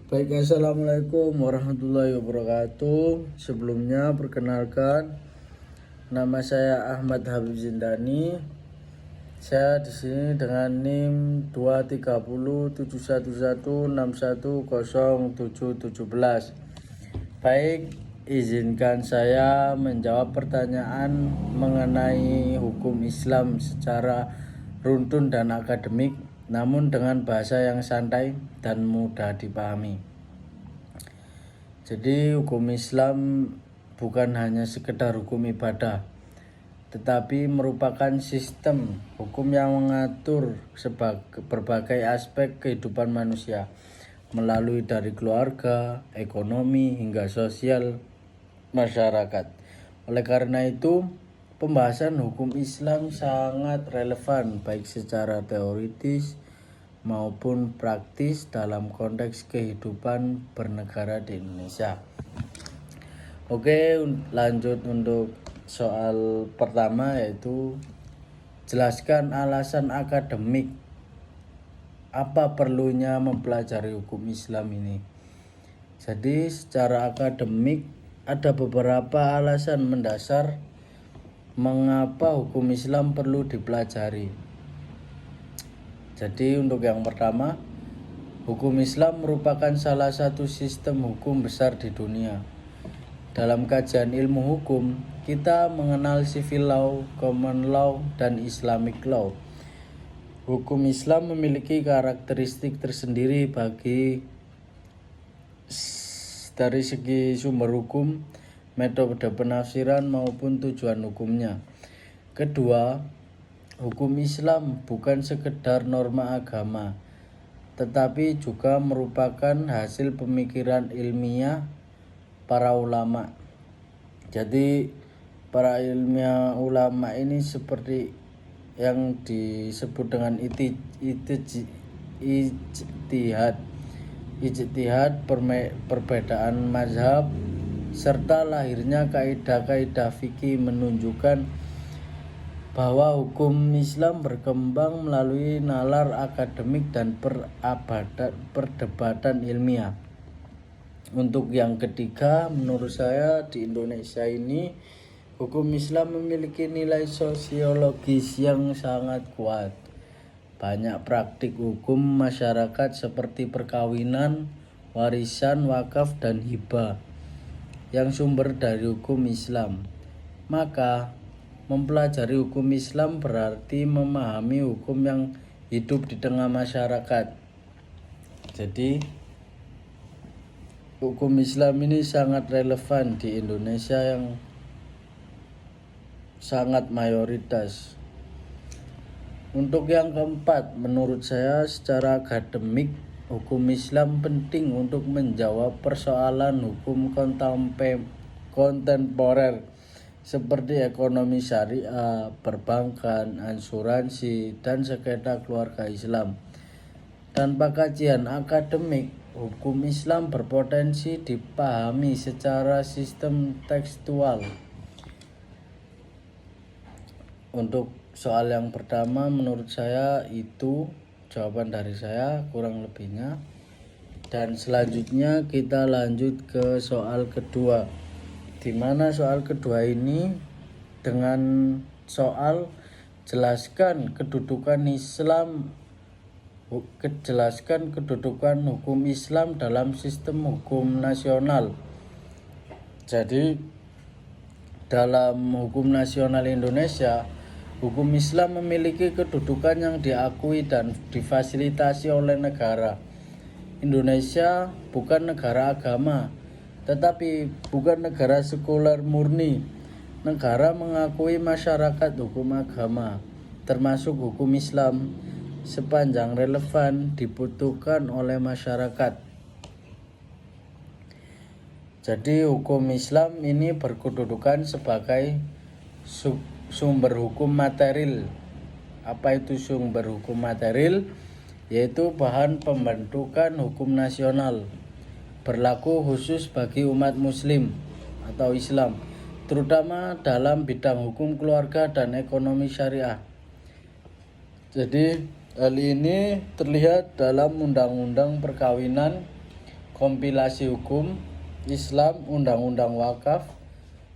Baik, assalamualaikum warahmatullahi wabarakatuh. Sebelumnya perkenalkan, nama saya Ahmad Habib Zindani. Saya di sini dengan NIM 2307116101717. Baik, izinkan saya menjawab pertanyaan mengenai hukum Islam secara runtun dan akademik, namun dengan bahasa yang santai dan mudah dipahami. Jadi hukum Islam bukan hanya sekedar hukum ibadah, tetapi merupakan sistem hukum yang mengatur berbagai aspek kehidupan manusia, melalui dari keluarga, ekonomi, hingga sosial masyarakat. Oleh karena itu, pembahasan hukum Islam sangat relevan baik secara teoritis maupun praktis dalam konteks kehidupan bernegara di Indonesia. Oke, lanjut untuk soal pertama, yaitu jelaskan alasan akademik. Apa perlunya mempelajari hukum Islam ini? Jadi secara akademik ada beberapa alasan mendasar mengapa hukum Islam perlu dipelajari. Jadi untuk yang pertama, hukum Islam merupakan salah satu sistem hukum besar di dunia. Dalam kajian ilmu hukum, kita mengenal civil law, common law, dan Islamic law. Hukum Islam memiliki karakteristik tersendiri dari segi sumber hukum, metode penafsiran maupun tujuan hukumnya. Kedua, hukum Islam bukan sekedar norma agama, tetapi juga merupakan hasil pemikiran ilmiah para ulama. Jadi para ilmiah ulama ini seperti yang disebut dengan ijtihad, perbedaan mazhab, serta lahirnya kaidah-kaidah fikih menunjukkan bahwa hukum Islam berkembang melalui nalar akademik dan perdebatan ilmiah. Untuk yang ketiga, menurut saya di Indonesia ini hukum Islam memiliki nilai sosiologis yang sangat kuat. Banyak praktik hukum masyarakat seperti perkawinan, warisan, wakaf, dan hibah yang sumber dari hukum Islam. Maka mempelajari hukum Islam berarti memahami hukum yang hidup di tengah masyarakat. Jadi hukum Islam ini sangat relevan di Indonesia yang sangat mayoritas. Untuk yang keempat, menurut saya secara akademik, hukum Islam penting untuk menjawab persoalan hukum kontemporer seperti ekonomi syariah, perbankan, asuransi, dan sengketa keluarga Islam. Tanpa kajian akademik, hukum Islam berpotensi dipahami secara sistem tekstual. Untuk soal yang pertama, menurut saya itu jawaban dari saya, kurang lebihnya. Dan selanjutnya kita lanjut ke soal kedua, di mana soal kedua ini dengan soal jelaskan kedudukan hukum Islam dalam sistem hukum nasional. Jadi dalam hukum nasional Indonesia, hukum Islam memiliki kedudukan yang diakui dan difasilitasi oleh negara. Indonesia bukan negara agama, tetapi bukan negara sekuler murni. Negara mengakui masyarakat hukum agama, termasuk hukum Islam, sepanjang relevan dibutuhkan oleh masyarakat. Jadi hukum Islam ini berkedudukan sebagai sumber hukum material. Apa itu sumber hukum material? Yaitu bahan pembentukan hukum nasional, berlaku khusus bagi umat muslim atau Islam, terutama dalam bidang hukum keluarga dan ekonomi syariah. Jadi hal ini terlihat dalam Undang-Undang Perkawinan, kompilasi hukum Islam, undang-undang wakaf,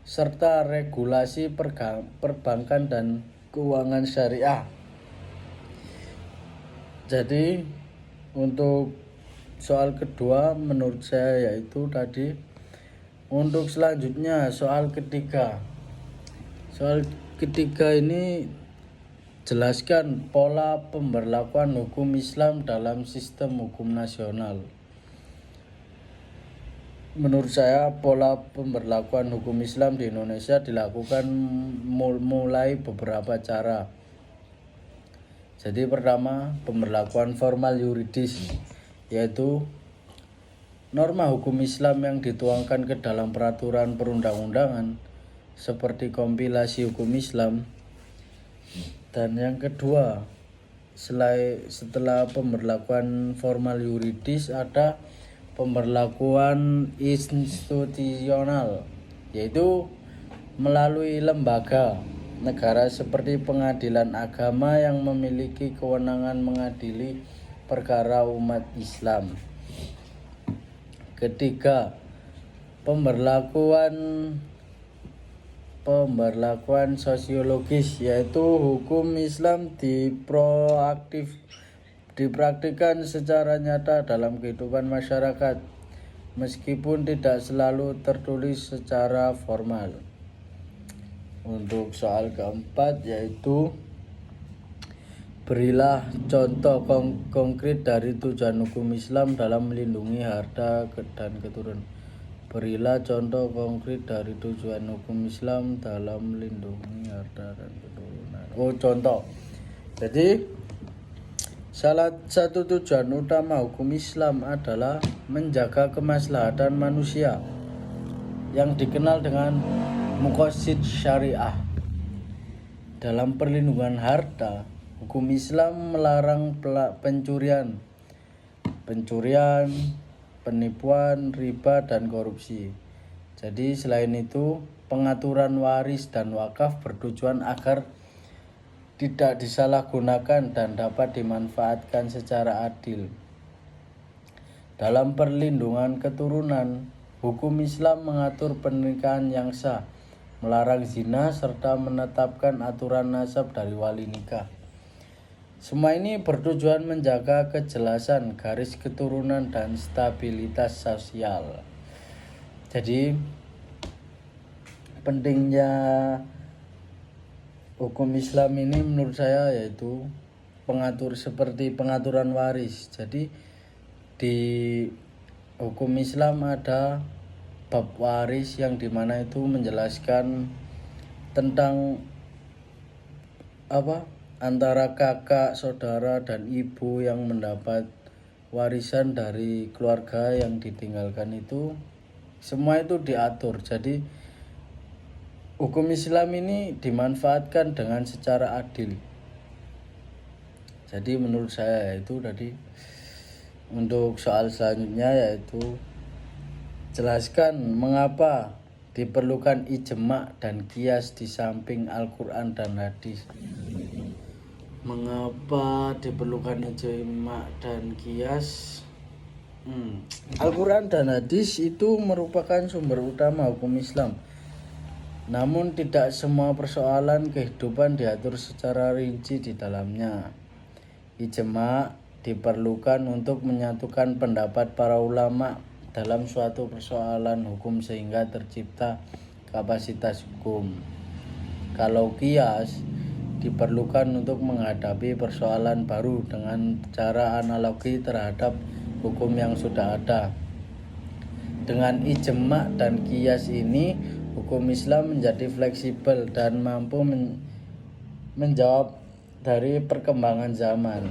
serta regulasi perbankan dan keuangan syariah. Jadi untuk soal kedua menurut saya yaitu tadi. Untuk selanjutnya soal ketiga. Soal ketiga ini jelaskan pola pemberlakuan hukum Islam dalam sistem hukum nasional. Menurut saya pola pemberlakuan hukum Islam di Indonesia dilakukan mulai beberapa cara. Jadi pertama, pemberlakuan formal yuridis, yaitu norma hukum Islam yang dituangkan ke dalam peraturan perundang-undangan seperti kompilasi hukum Islam. Dan yang kedua, setelah pemberlakuan formal yuridis ada pemberlakuan institusional, yaitu melalui lembaga negara seperti pengadilan agama yang memiliki kewenangan mengadili perkara umat Islam. Ketiga, pemberlakuan sosiologis, yaitu hukum Islam dipraktikkan secara nyata dalam kehidupan masyarakat meskipun tidak selalu tertulis secara formal. Untuk soal keempat yaitu berilah contoh konkret dari tujuan hukum Islam dalam melindungi harta dan keturunan. Berilah contoh konkret dari tujuan hukum Islam dalam melindungi harta dan keturunan. Contoh. Jadi salah satu tujuan utama hukum Islam adalah menjaga kemaslahatan manusia yang dikenal dengan muqasid syariah. Dalam perlindungan harta, hukum Islam melarang pencurian, penipuan, riba, dan korupsi. Jadi selain itu, pengaturan waris dan wakaf bertujuan agar tidak disalahgunakan dan dapat dimanfaatkan secara adil. Dalam perlindungan keturunan, hukum Islam mengatur pernikahan yang sah, melarang zina, serta menetapkan aturan nasab dari wali nikah. Semua ini bertujuan menjaga kejelasan garis keturunan dan stabilitas sosial. Jadi pentingnya hukum Islam ini menurut saya yaitu seperti pengaturan waris. Jadi di hukum Islam ada bab waris yang dimana itu menjelaskan tentang antara kakak, saudara, dan ibu yang mendapat warisan dari keluarga yang ditinggalkan itu, semua itu diatur. Jadi hukum Islam ini dimanfaatkan dengan secara adil. Jadi menurut saya itu tadi. Untuk soal selanjutnya yaitu jelaskan mengapa diperlukan ijma dan qiyas di samping Al-Quran dan hadis. Mengapa diperlukan ijma dan qiyas? Al-Quran dan hadis itu merupakan sumber utama hukum Islam. Namun tidak semua persoalan kehidupan diatur secara rinci di dalamnya. Ijma diperlukan untuk menyatukan pendapat para ulama dalam suatu persoalan hukum sehingga tercipta kapasitas hukum. Kalau qiyas diperlukan untuk menghadapi persoalan baru dengan cara analogi terhadap hukum yang sudah ada. Dengan ijma dan qiyas ini, hukum Islam menjadi fleksibel dan mampu menjawab dari perkembangan zaman.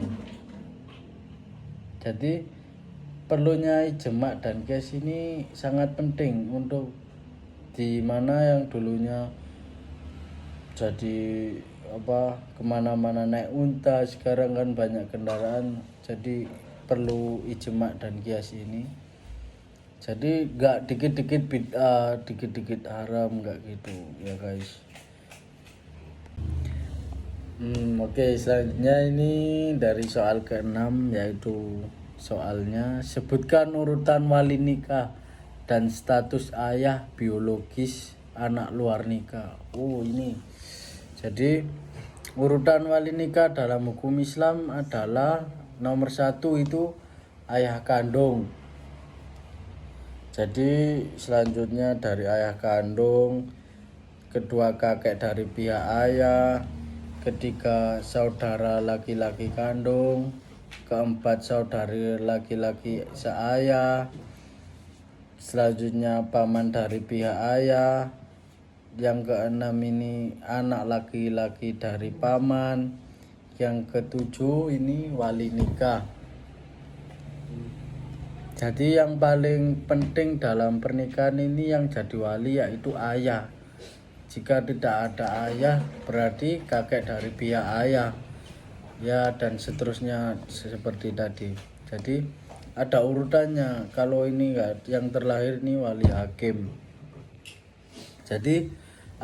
Jadi perlunya ijma dan qiyas ini sangat penting untuk di mana yang dulunya jadi kemana-mana naik unta, sekarang kan banyak kendaraan, jadi perlu ijma dan qiyas ini. Jadi gak dikit-dikit bid'ah, dikit-dikit haram, gak gitu ya guys. Oke, selanjutnya ini dari soal ke-6 yaitu Soalnya sebutkan urutan wali nikah dan status ayah biologis anak luar nikah. Oh ini. Jadi urutan wali nikah dalam hukum Islam adalah nomor 1 itu ayah kandung. Jadi selanjutnya dari ayah kandung, kedua kakek dari pihak ayah, ketiga saudara laki-laki kandung, keempat saudari laki-laki seayah, selanjutnya paman dari pihak ayah, yang keenam ini anak laki-laki dari paman, yang ketujuh ini wali nikah. Jadi yang paling penting dalam pernikahan ini yang jadi wali yaitu ayah. Jika tidak ada ayah berarti kakek dari pihak ayah, ya, dan seterusnya seperti tadi. Jadi ada urutannya. Kalau ini yang terlahir ini wali hakim. Jadi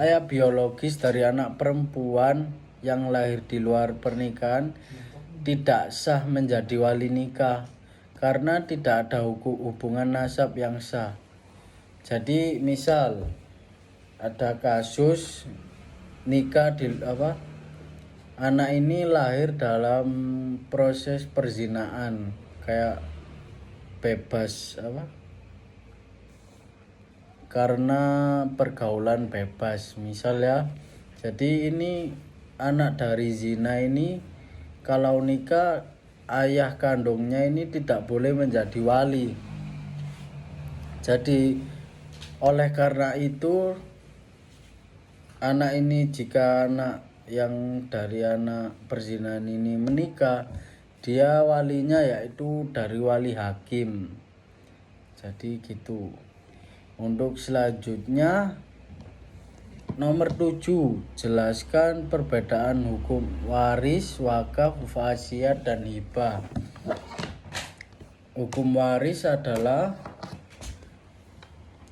ayah biologis dari anak perempuan yang lahir di luar pernikahan tidak sah menjadi wali nikah karena tidak ada hubungan nasab yang sah. Jadi misal ada kasus nikah anak ini lahir dalam proses perzinaan, kayak bebas karena pergaulan bebas misal ya. Jadi ini anak dari zina ini kalau nikah ayah kandungnya ini tidak boleh menjadi wali. Jadi oleh karena itu anak ini, jika anak yang dari anak perzinahan ini menikah, dia walinya yaitu dari wali hakim. Jadi gitu. Untuk selanjutnya nomor 7, jelaskan perbedaan hukum waris, wakaf, wasiat, dan hibah. Hukum waris adalah,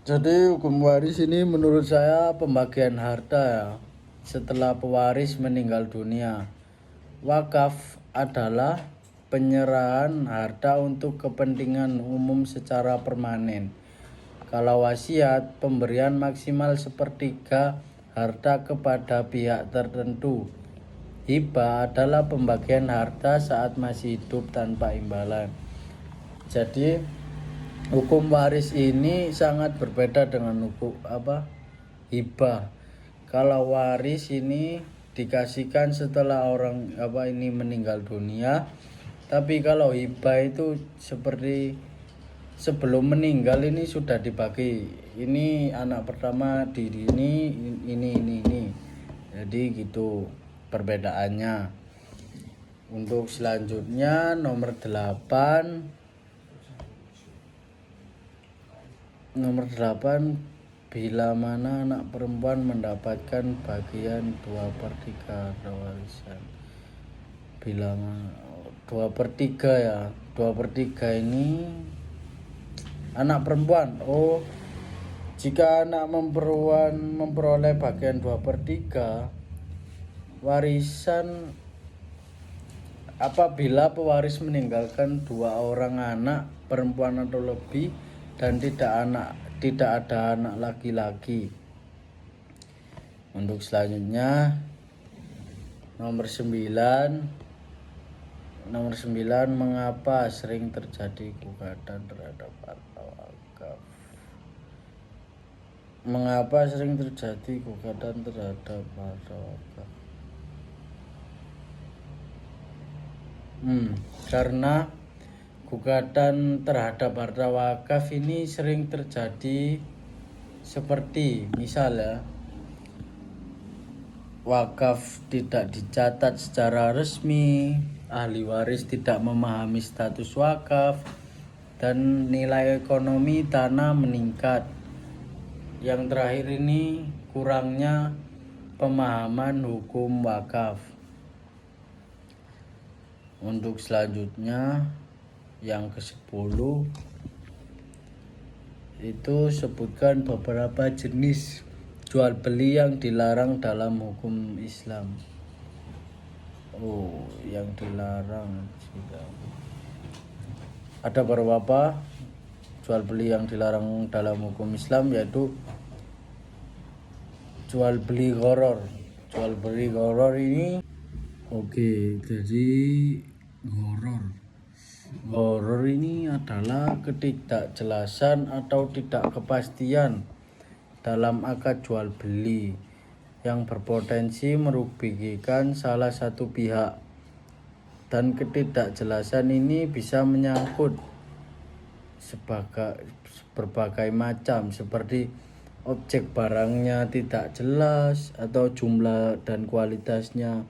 jadi hukum waris ini menurut saya pembagian harta ya, setelah pewaris meninggal dunia. Wakaf adalah penyerahan harta untuk kepentingan umum secara permanen. Kalau wasiat, pemberian maksimal sepertiga harta kepada pihak tertentu. Hibah adalah pembagian harta saat masih hidup tanpa imbalan. Jadi hukum waris ini sangat berbeda dengan hukum hibah. Kalau waris ini dikasihkan setelah orang ini meninggal dunia, tapi kalau hibah itu seperti sebelum meninggal ini sudah dibagi. Ini anak pertama di ini. Jadi gitu perbedaannya. Untuk selanjutnya nomor 8, bila mana anak perempuan mendapatkan bagian 2/3 harta warisan. Bila mana 2/3 ya, 2/3 ini anak perempuan. Jika anak perempuan memperoleh bagian 2/3 warisan apabila pewaris meninggalkan 2 orang anak perempuan atau lebih dan tidak ada anak laki-laki. Untuk selanjutnya nomor 9, mengapa sering terjadi gugatan terhadap harta wakaf? Mengapa sering terjadi gugatan terhadap harta wakaf? Karena gugatan terhadap harta wakaf ini sering terjadi seperti misalnya wakaf tidak dicatat secara resmi, ahli waris tidak memahami status wakaf, dan nilai ekonomi tanah meningkat. Yang terakhir ini kurangnya pemahaman hukum wakaf. Untuk selanjutnya yang ke-10 itu sebutkan beberapa jenis jual beli yang dilarang dalam hukum Islam. Yang dilarang ada beberapa jual beli yang dilarang dalam hukum Islam, yaitu jual beli gharar. Jual beli gharar ini jadi gharar ini adalah ketidakjelasan atau tidak kepastian dalam akad jual beli yang berpotensi merugikan salah satu pihak, dan ketidakjelasan ini bisa menyangkut berbagai macam, seperti objek barangnya tidak jelas atau jumlah dan kualitasnya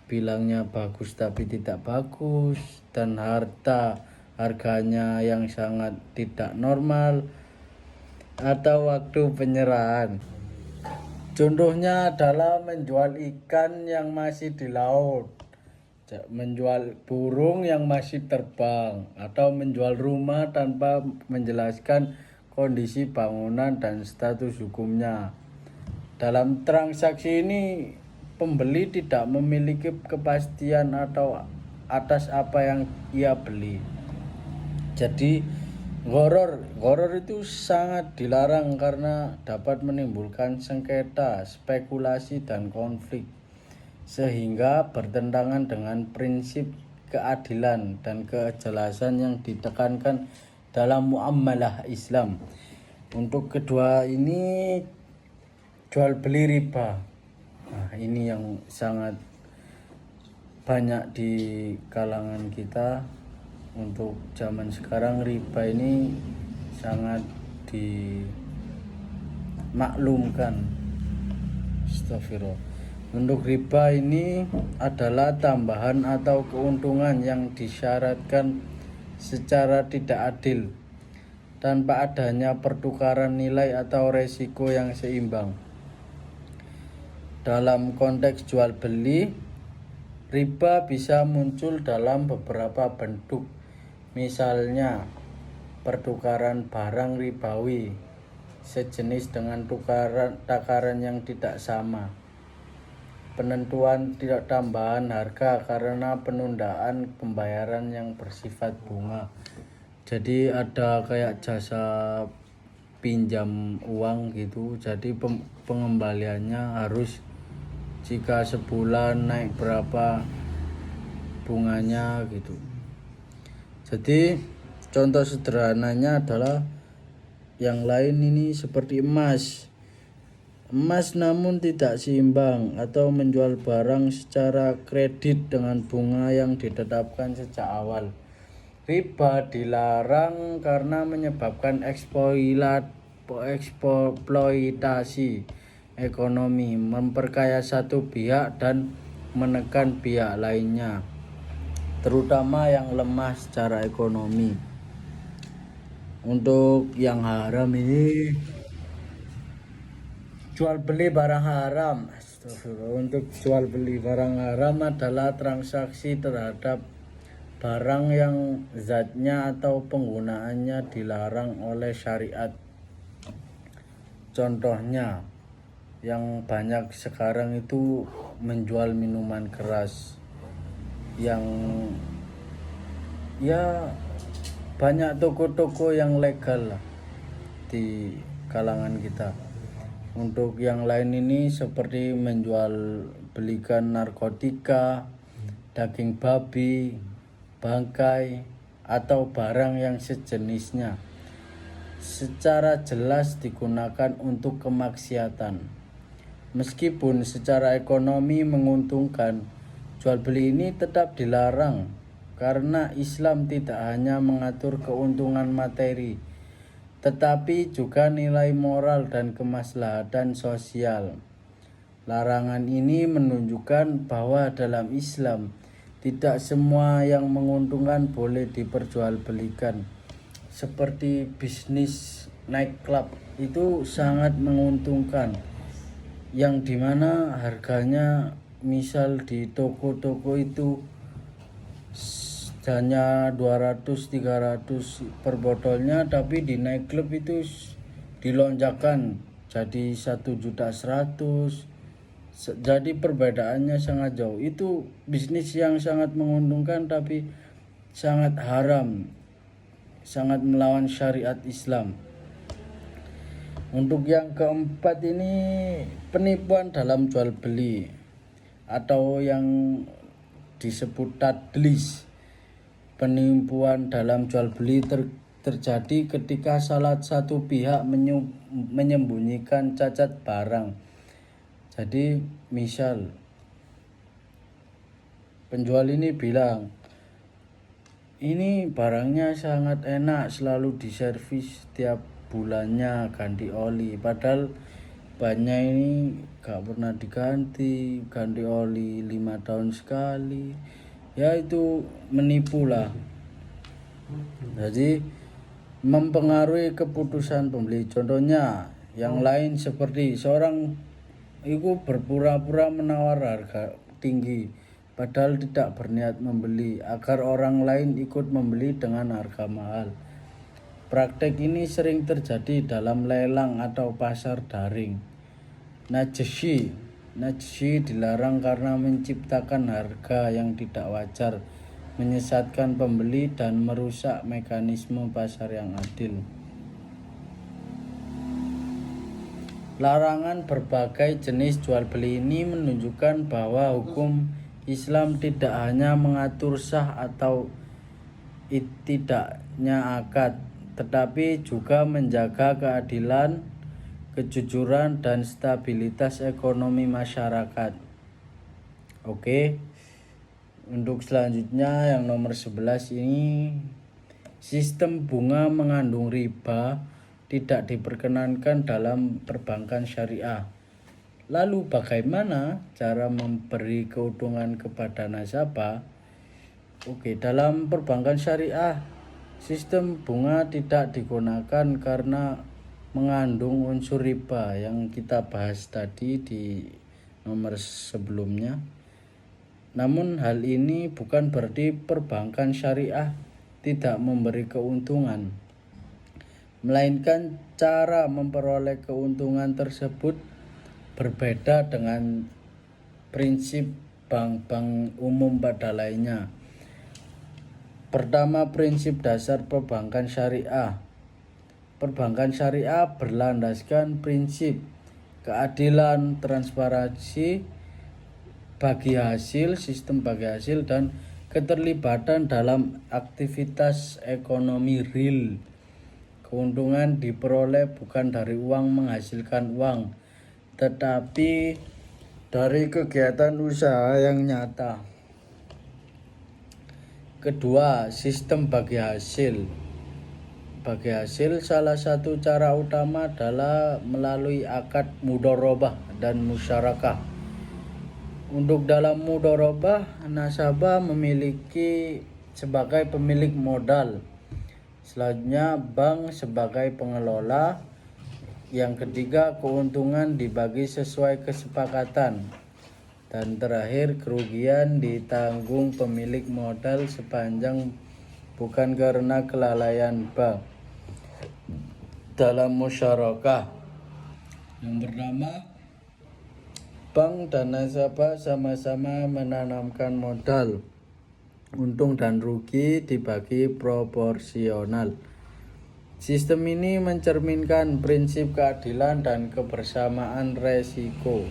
bilangnya bagus tapi tidak bagus, dan harganya yang sangat tidak normal, atau waktu penyerahan. Contohnya adalah menjual ikan yang masih di laut, menjual burung yang masih terbang, atau menjual rumah tanpa menjelaskan kondisi bangunan dan status hukumnya. Dalam transaksi ini, pembeli tidak memiliki kepastian atau atas apa yang ia beli. Jadi gharar itu sangat dilarang karena dapat menimbulkan sengketa, spekulasi, dan konflik, sehingga bertentangan dengan prinsip keadilan dan kejelasan yang ditekankan dalam muamalah Islam. Untuk kedua ini, jual beli riba. Nah, ini yang sangat banyak di kalangan kita. Untuk zaman sekarang riba ini sangat dimaklumkan. Astagfirullah. Untuk riba ini adalah tambahan atau keuntungan yang disyaratkan secara tidak adil tanpa adanya pertukaran nilai atau resiko yang seimbang. Dalam konteks jual beli, riba bisa muncul dalam beberapa bentuk. Misalnya, pertukaran barang ribawi sejenis dengan takaran yang tidak sama, penentuan tidak tambahan harga karena penundaan pembayaran yang bersifat bunga. Jadi ada kayak jasa pinjam uang gitu, jadi pengembaliannya harus jika sebulan naik berapa bunganya gitu. Jadi contoh sederhananya adalah yang lain ini seperti emas namun tidak seimbang, atau menjual barang secara kredit dengan bunga yang ditetapkan sejak awal. Riba dilarang karena menyebabkan eksploitasi ekonomi, memperkaya satu pihak dan menekan pihak lainnya, terutama yang lemah secara ekonomi. Untuk yang haram ini, jual beli barang haram. Untuk jual beli barang haram adalah transaksi terhadap barang yang zatnya atau penggunaannya dilarang oleh syariat. Contohnya yang banyak sekarang itu menjual minuman keras, yang ya banyak toko-toko yang legal lah di kalangan kita. Untuk yang lain ini seperti menjual belikan narkotika, daging babi, bangkai, atau barang yang sejenisnya secara jelas digunakan untuk kemaksiatan. Meskipun secara ekonomi menguntungkan, jual beli ini tetap dilarang karena Islam tidak hanya mengatur keuntungan materi, tetapi juga nilai moral dan kemaslahatan sosial. Larangan ini menunjukkan bahwa dalam Islam tidak semua yang menguntungkan boleh diperjualbelikan. Seperti bisnis nightclub itu sangat menguntungkan, yang dimana harganya misal di toko-toko itu hanya 200-300 per botolnya, tapi di nightclub itu dilonjakan jadi 1.100.000. Jadi perbedaannya sangat jauh. Itu bisnis yang sangat menguntungkan tapi sangat haram sangat melawan syariat Islam. Untuk yang keempat ini penipuan dalam jual beli atau yang disebut tadlis. Penipuan dalam jual beli terjadi ketika salah satu pihak menyembunyikan cacat barang. Jadi misal penjual ini bilang, ini barangnya sangat enak, selalu diservis setiap bulannya, ganti oli, padahal bannya ini gak pernah diganti, ganti oli 5 tahun sekali. Ya itu menipu lah. Jadi mempengaruhi keputusan pembeli. Contohnya yang lain seperti seorang itu berpura-pura menawar harga tinggi padahal tidak berniat membeli agar orang lain ikut membeli dengan harga mahal. Praktek ini sering terjadi dalam lelang atau pasar daring. Najshi dilarang karena menciptakan harga yang tidak wajar, menyesatkan pembeli dan merusak mekanisme pasar yang adil. Larangan berbagai jenis jual beli ini menunjukkan bahwa hukum Islam tidak hanya mengatur sah atau tidaknya akad, tetapi juga menjaga keadilan, kejujuran, dan stabilitas ekonomi masyarakat. Oke. Untuk selanjutnya yang nomor 11 ini, sistem bunga mengandung riba tidak diperkenankan dalam perbankan syariah. Lalu bagaimana cara memberi keuntungan kepada nasabah? Oke, dalam perbankan syariah sistem bunga tidak digunakan karena mengandung unsur riba yang kita bahas tadi di nomor sebelumnya. Namun hal ini bukan berarti perbankan syariah tidak memberi keuntungan, melainkan cara memperoleh keuntungan tersebut berbeda dengan prinsip bank-bank umum pada lainnya. Pertama, prinsip dasar perbankan syariah. Perbankan syariah berlandaskan prinsip keadilan, transparansi, sistem bagi hasil, dan keterlibatan dalam aktivitas ekonomi real. Keuntungan diperoleh bukan dari uang menghasilkan uang, tetapi dari kegiatan usaha yang nyata. Kedua, sistem bagi hasil. Bagi hasil salah satu cara utama adalah melalui akad mudharabah dan musyarakah. Untuk dalam mudharabah, nasabah memiliki sebagai pemilik modal. Selanjutnya bank sebagai pengelola. Yang ketiga, keuntungan dibagi sesuai kesepakatan. Dan terakhir, kerugian ditanggung pemilik modal sepanjang bukan karena kelalaian bank. Dalam musyarakah, yang pertama, bank dan nasabah sama-sama menanamkan modal. Untung dan rugi dibagi proporsional. Sistem ini mencerminkan prinsip keadilan dan kebersamaan resiko.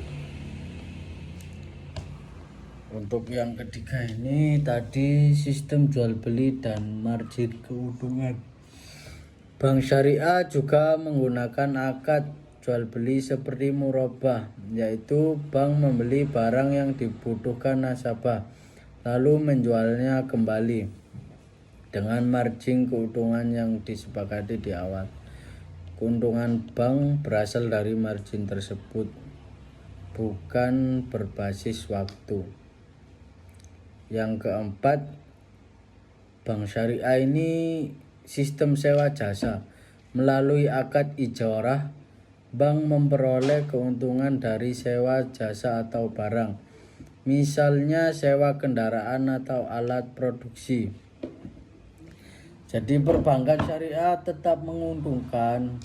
Untuk yang ketiga ini tadi sistem jual beli dan margin keuntungan. Bank syariah juga menggunakan akad jual beli seperti murabah, yaitu bank membeli barang yang dibutuhkan nasabah lalu menjualnya kembali dengan margin keuntungan yang disepakati di awal. Keuntungan bank berasal dari margin tersebut, bukan berbasis waktu. Yang keempat, bank syariah ini sistem sewa jasa. Melalui akad ijarah, bank memperoleh keuntungan dari sewa jasa atau barang. Misalnya sewa kendaraan atau alat produksi. Jadi perbankan syariah tetap menguntungkan,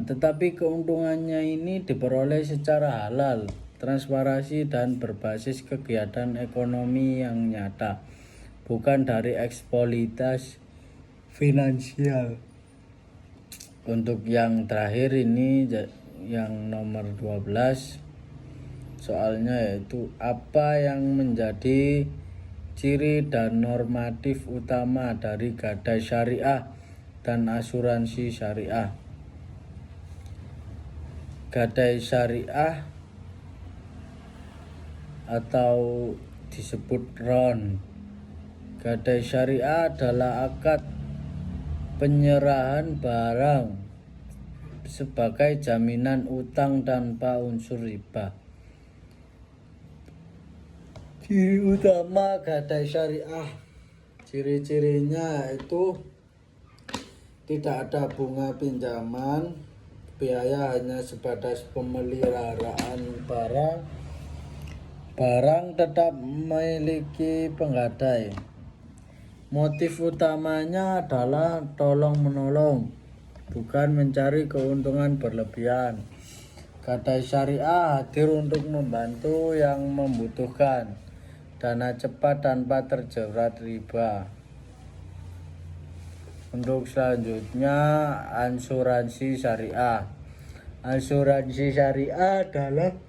tetapi keuntungannya ini diperoleh secara halal, transparansi, dan berbasis kegiatan ekonomi yang nyata, bukan dari eksploitasi finansial. Untuk yang terakhir ini yang nomor 12 soalnya, yaitu apa yang menjadi ciri dan normatif utama dari gadai syariah dan asuransi syariah. Gadai syariah atau disebut RON. Gadai syariah adalah akad penyerahan barang sebagai jaminan utang tanpa unsur riba. Ciri utama gadai syariah, ciri-cirinya itu tidak ada bunga pinjaman, biaya hanya sebatas pemeliharaan barang tetap memiliki penggadai. Motif utamanya adalah tolong menolong, bukan mencari keuntungan berlebihan. Gadai syariah hadir untuk membantu yang membutuhkan dana cepat tanpa terjerat riba. Untuk selanjutnya, asuransi syariah. Asuransi syariah adalah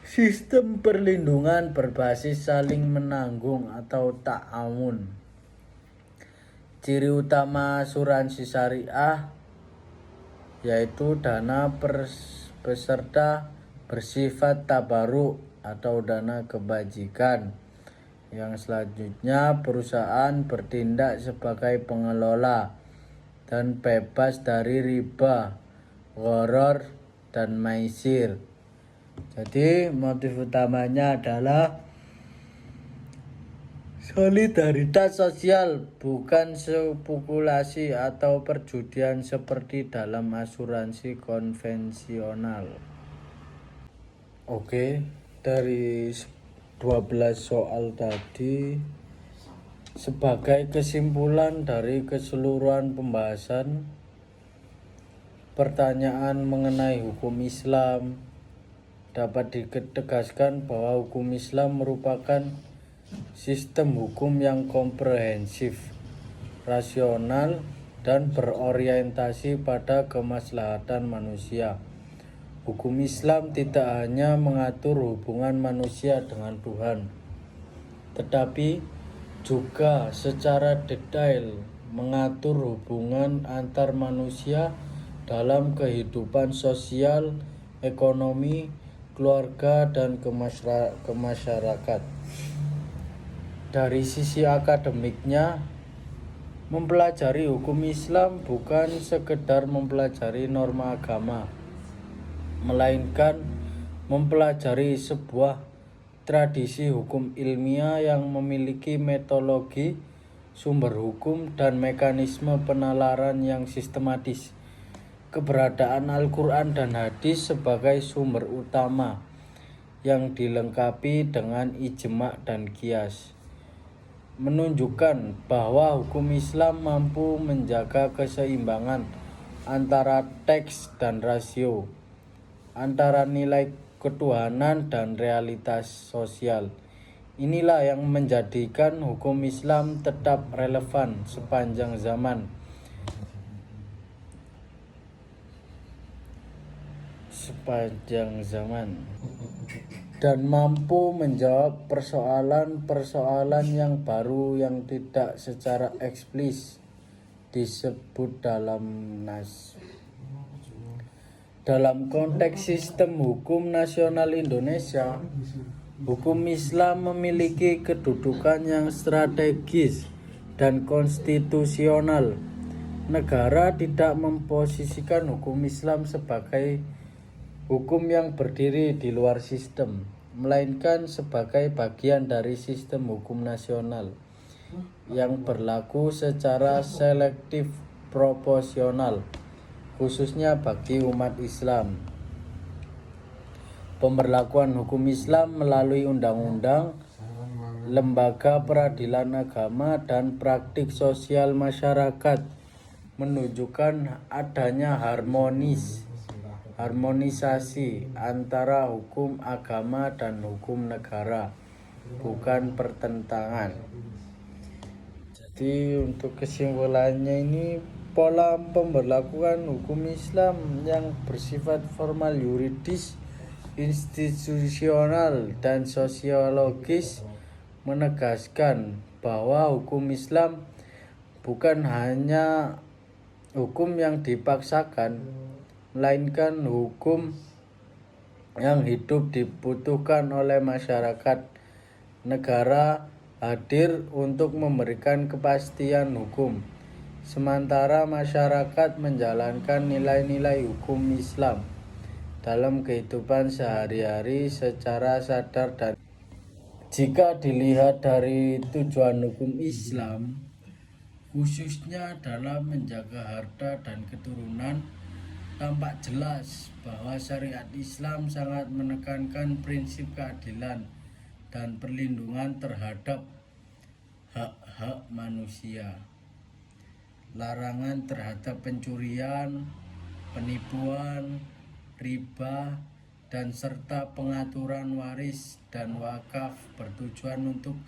sistem perlindungan berbasis saling menanggung atau ta'awun. Ciri utama asuransi syariah yaitu dana peserta bersifat tabaruk atau dana kebajikan. Yang selanjutnya, perusahaan bertindak sebagai pengelola dan bebas dari riba, gharar, dan maisir. Jadi motif utamanya adalah solidaritas sosial, bukan spekulasi atau perjudian seperti dalam asuransi konvensional. Oke, dari 12 soal tadi, sebagai kesimpulan dari keseluruhan pembahasan, pertanyaan mengenai hukum Islam dapat ditegaskan bahwa hukum Islam merupakan sistem hukum yang komprehensif, rasional, dan berorientasi pada kemaslahatan manusia. Hukum Islam tidak hanya mengatur hubungan manusia dengan Tuhan, tetapi juga secara detail mengatur hubungan antar manusia dalam kehidupan sosial, ekonomi, keluarga, dan kemasyarakat. Dari sisi akademiknya, mempelajari hukum Islam bukan sekedar mempelajari norma agama, melainkan mempelajari sebuah tradisi hukum ilmiah yang memiliki metodologi, sumber hukum, dan mekanisme penalaran yang sistematis. Keberadaan Al-Quran dan hadis sebagai sumber utama yang dilengkapi dengan ijma' dan qiyas menunjukkan bahwa hukum Islam mampu menjaga keseimbangan antara teks dan rasio, antara nilai ketuhanan dan realitas sosial. Inilah yang menjadikan hukum Islam tetap relevan sepanjang zaman. Dan mampu menjawab persoalan-persoalan yang baru yang tidak secara eksplisit disebut dalam nas. Dalam konteks sistem hukum nasional Indonesia, hukum Islam memiliki kedudukan yang strategis dan konstitusional. Negara tidak memposisikan hukum Islam sebagai hukum yang berdiri di luar sistem, melainkan sebagai bagian dari sistem hukum nasional yang berlaku secara selektif proporsional, khususnya bagi umat Islam. Pemberlakuan hukum Islam melalui undang-undang, lembaga peradilan agama, dan praktik sosial masyarakat menunjukkan adanya harmonisasi antara hukum agama dan hukum negara, bukan pertentangan. Jadi untuk kesimpulannya ini, pola pemberlakuan hukum Islam yang bersifat formal, yuridis, institusional, dan sosiologis menegaskan bahwa hukum Islam bukan hanya hukum yang dipaksakan, melainkan hukum yang hidup dibutuhkan oleh masyarakat. Negara hadir untuk memberikan kepastian hukum, sementara masyarakat menjalankan nilai-nilai hukum Islam dalam kehidupan sehari-hari secara sadar. Dan jika dilihat dari tujuan hukum Islam, khususnya dalam menjaga harta dan keturunan, tampak jelas bahwa syariat Islam sangat menekankan prinsip keadilan dan perlindungan terhadap hak-hak manusia. Larangan terhadap pencurian, penipuan, riba, dan serta pengaturan waris dan wakaf bertujuan untuk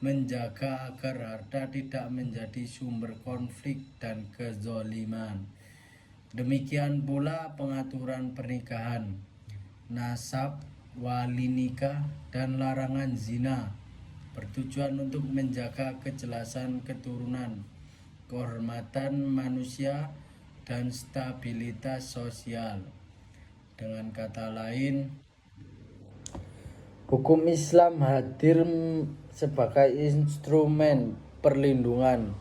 menjaga agar harta tidak menjadi sumber konflik dan kezaliman. Demikian pula pengaturan pernikahan, nasab, wali nikah, dan larangan zina bertujuan untuk menjaga kejelasan keturunan, kehormatan manusia, dan stabilitas sosial. Dengan kata lain, hukum Islam hadir sebagai instrumen perlindungan,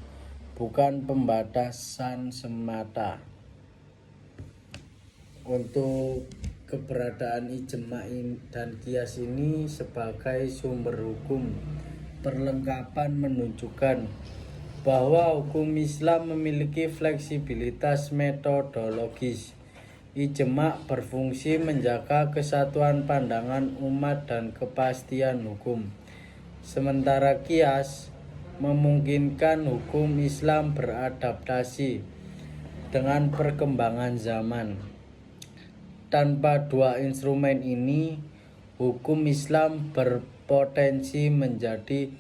bukan pembatasan semata. Untuk keberadaan ijma dan qiyas ini sebagai sumber hukum perlengkapan menunjukkan bahwa hukum Islam memiliki fleksibilitas metodologis. Ijma berfungsi menjaga kesatuan pandangan umat dan kepastian hukum, sementara qiyas memungkinkan hukum Islam beradaptasi dengan perkembangan zaman. Tanpa dua instrumen ini, hukum Islam berpotensi menjadi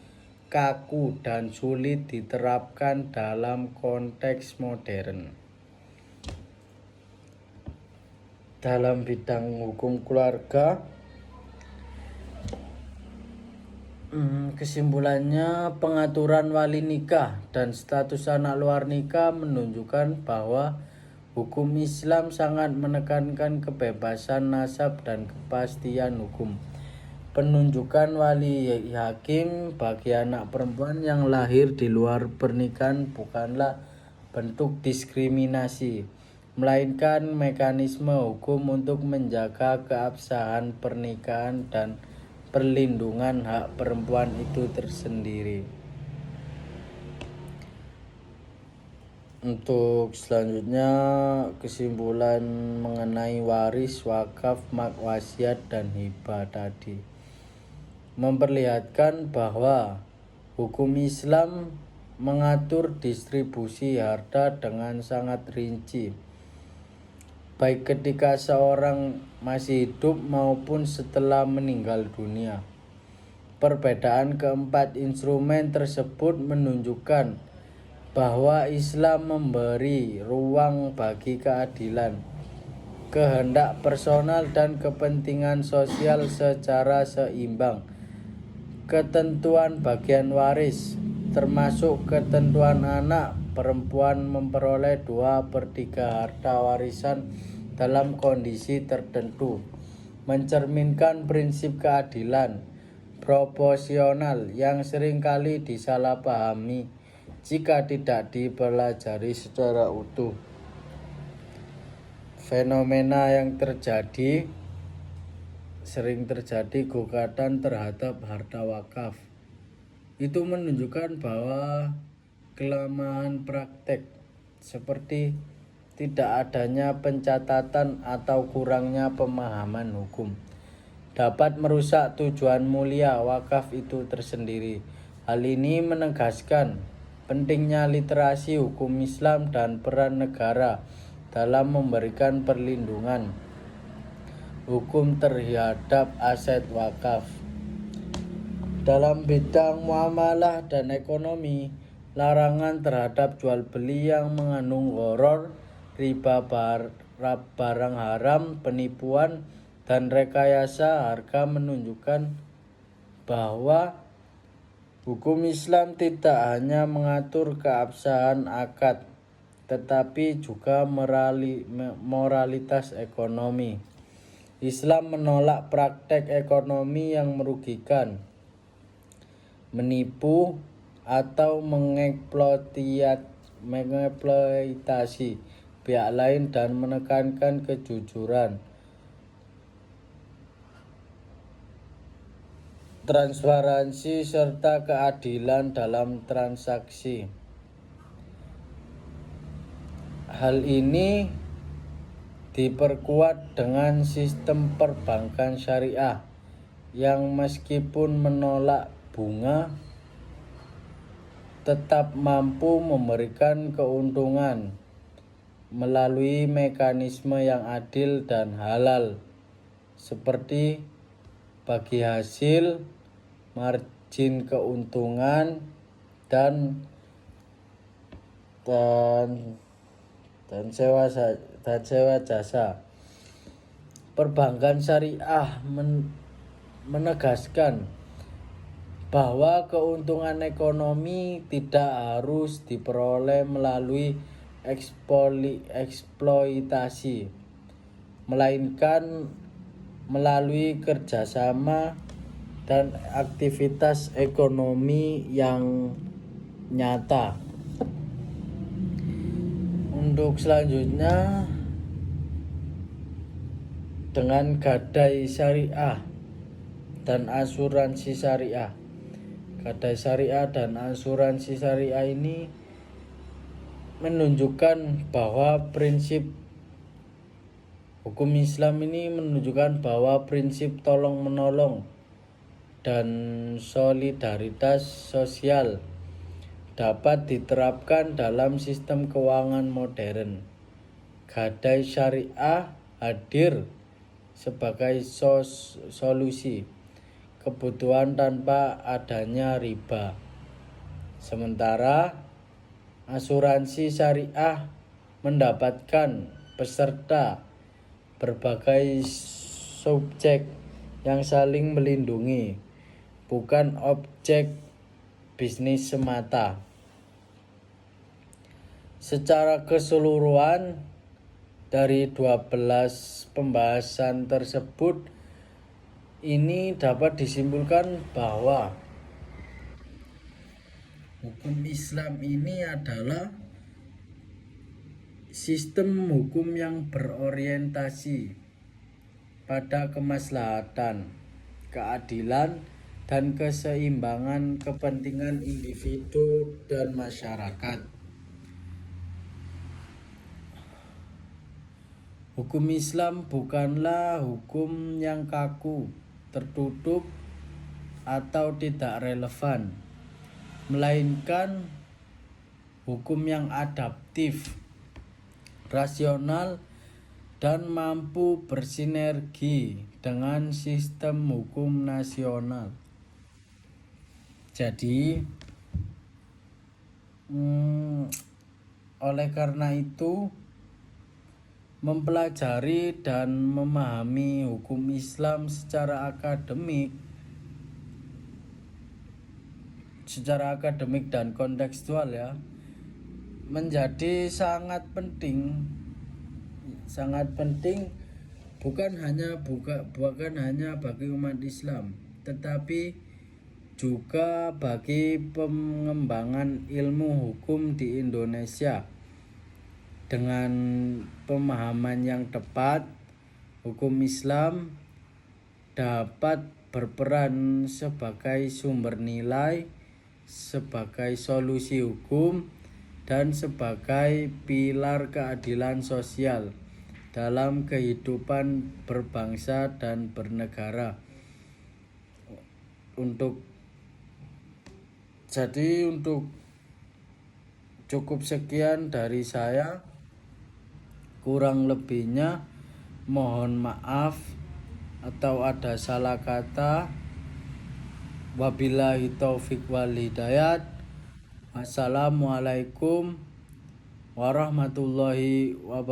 kaku dan sulit diterapkan dalam konteks modern. Dalam bidang hukum keluarga, kesimpulannya, pengaturan wali nikah dan status anak luar nikah menunjukkan bahwa hukum Islam sangat menekankan kebebasan nasab dan kepastian hukum. Penunjukan wali hakim bagi anak perempuan yang lahir di luar pernikahan bukanlah bentuk diskriminasi, melainkan mekanisme hukum untuk menjaga keabsahan pernikahan dan perlindungan hak perempuan itu tersendiri. Untuk selanjutnya, kesimpulan mengenai waris, wakaf, wasiat, dan hibah tadi memperlihatkan bahwa hukum Islam mengatur distribusi harta dengan sangat rinci, baik ketika seorang masih hidup maupun setelah meninggal dunia. Perbedaan keempat instrumen tersebut menunjukkan bahwa Islam memberi ruang bagi keadilan, kehendak personal, dan kepentingan sosial secara seimbang. Ketentuan bagian waris, termasuk ketentuan anak perempuan memperoleh 2/3 harta warisan dalam kondisi tertentu, mencerminkan prinsip keadilan proporsional yang seringkali disalahpahami jika tidak dipelajari secara utuh. Fenomena yang sering terjadi gugatan terhadap harta wakaf. Itu menunjukkan bahwa kelemahan praktek seperti tidak adanya pencatatan atau kurangnya pemahaman hukum dapat merusak tujuan mulia wakaf itu tersendiri. Hal ini menegaskan pentingnya literasi hukum Islam dan peran negara dalam memberikan perlindungan hukum terhadap aset wakaf. Dalam bidang muamalah dan ekonomi, larangan terhadap jual beli yang mengandung gharar, riba barang haram, penipuan, dan rekayasa harga menunjukkan bahwa hukum Islam tidak hanya mengatur keabsahan akad, tetapi juga moralitas ekonomi. Islam menolak praktek ekonomi yang merugikan, menipu, atau mengeksploitasi pihak lain dan menekankan kejujuran, transparansi, serta keadilan dalam transaksi. Hal ini diperkuat dengan sistem perbankan syariah yang meskipun menolak bunga, tetap mampu memberikan keuntungan melalui mekanisme yang adil dan halal, seperti bagi hasil, margin keuntungan, dan sewa jasa. Perbankan syariah menegaskan bahwa keuntungan ekonomi tidak harus diperoleh melalui eksploitasi, melainkan melalui kerjasama dan aktivitas ekonomi yang nyata. Untuk selanjutnya, dengan gadai syariah dan asuransi syariah. Gadai syariah dan asuransi syariah ini menunjukkan bahwa hukum Islam ini menunjukkan bahwa prinsip tolong menolong dan solidaritas sosial dapat diterapkan dalam sistem keuangan modern. Gadai syariah hadir sebagai solusi kebutuhan tanpa adanya riba. Sementara asuransi syariah mendapatkan peserta berbagai subjek yang saling melindungi, bukan objek bisnis semata. Secara keseluruhan, dari 12 pembahasan tersebut, ini dapat disimpulkan bahwa hukum Islam ini adalah sistem hukum yang berorientasi pada kemaslahatan, keadilan, dan keseimbangan kepentingan individu dan masyarakat. Hukum Islam bukanlah hukum yang kaku, tertutup, atau tidak relevan, melainkan hukum yang adaptif, rasional, dan mampu bersinergi dengan sistem hukum nasional. Jadi, oleh karena itu, mempelajari dan memahami hukum Islam secara akademik dan kontekstual menjadi sangat penting bukan hanya bagi umat Islam, tetapi juga bagi pengembangan ilmu hukum di Indonesia. Dengan pemahaman yang tepat, hukum Islam dapat berperan sebagai sumber nilai, sebagai solusi hukum, dan sebagai pilar keadilan sosial dalam kehidupan berbangsa dan bernegara. Untuk cukup sekian dari saya. Kurang lebihnya mohon maaf atau ada salah kata. Wabillahi taufik wal hidayat. Wassalamualaikum warahmatullahi wabarakatuh.